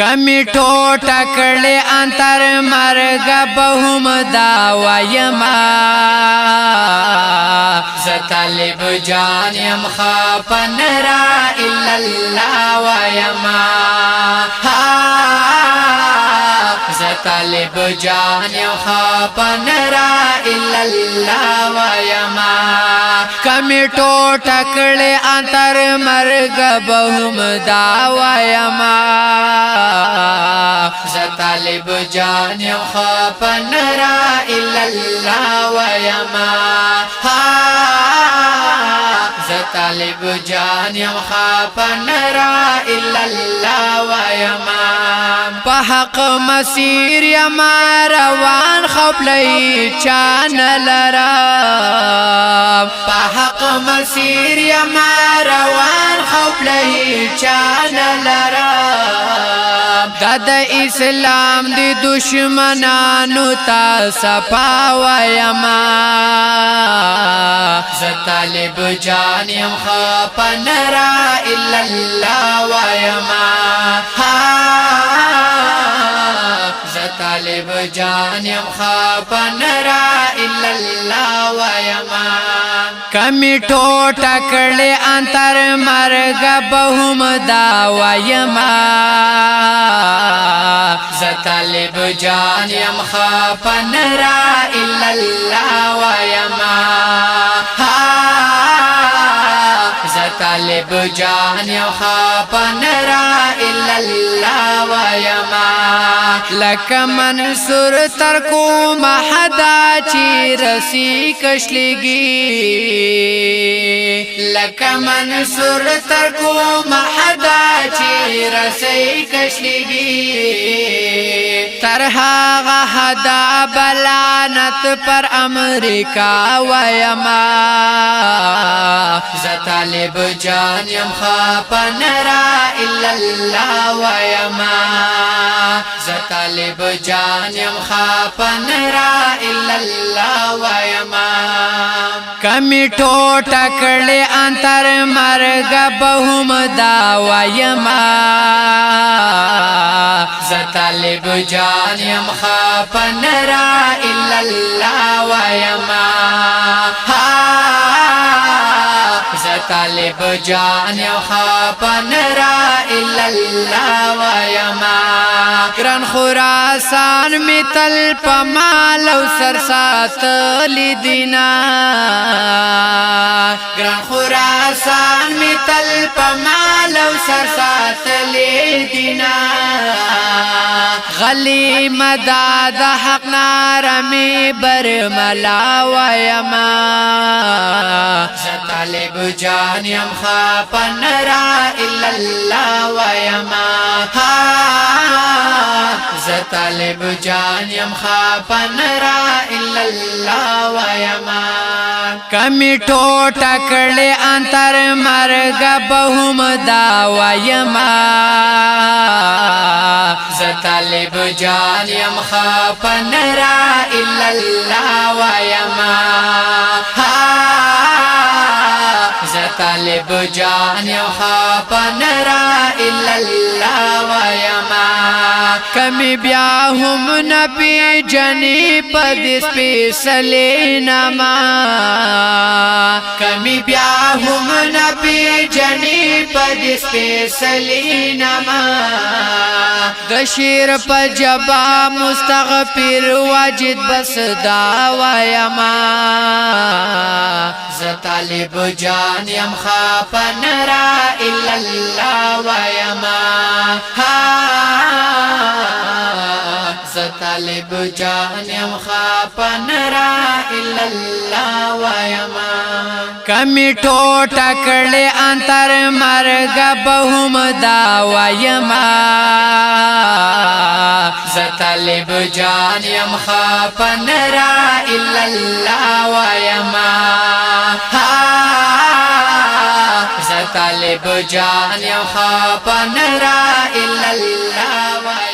کمی ټوټه کړي انتر مرګ به هم دا وایما ز طالب جان یم خفن را الا الله وایما ز طالب جان یم خفن را الا الله وایما کمی ټوټه کړي انتر مرګ به هم دا وایما ز طالب جان یم خفن را الا الله وایما ز طالب جان یم خفن را الا الله وایما په حق مسیر یم روان خپلې چان لرم په حق مسیر یم روان خپلې چان لرم دا د اسلام دی دشمنانو تا صفا وایما ز طالب جان یم خفن را الا الله وایما ز طالب جان یم خفن را الا الله وایما کمی ټوټه کړي انتر مرګ به هم دا وایما ز طالب جان یم خفن را الا الله وایما ز طالب جان یم خفن را الا الله وایما لکه منصور تر کوم حدا چې رسی کشلګي لکه منصور تر کوم حدا چې رسی کشلګي تر هغه حدا بلانت پر امریکا وایما ز طالب جان یم خفن را الا الله وایما ز طالب جان یم خفن را الا الله وایما کمی ټوټه کړي انتر مرګ به هم دا وایما ز طالب جان یم خفن را الا الله وایما ز طالب جان یم خفن را الا الله وایما ګران خراسان می تل پمال او سر ساتلی دینا ګران خراسان می تل پمال او سر ساتلی دینا غلی مداد حق نارمی برملا وایما ز طالب جان یم خفن را الا الله وایما ز طالب جان یم خفن را الا الله وایما کمی ټوټه کړي انتر مرګ به هم دا وایما ز طالب جان یم خفن را الا الله وایما ز طالب جان یم خفن را الا الله وایما کمی بیا هم نبی جنی پد سپیڅلی نما کمی بیا هم نبی جنی پد سپیڅلی نما د شیر په جبا مستغفر واجد بس دا وایما ز طالب جان یم خفن را الا الله وایما ز طالب جان یم خفن را الا الله وایما کمی ټوټه کړي انتر مرګ به هم دا وایما ز طالب جان یم خفن را الا الله وایما ز طالب جان یم خفن را الا الله وایما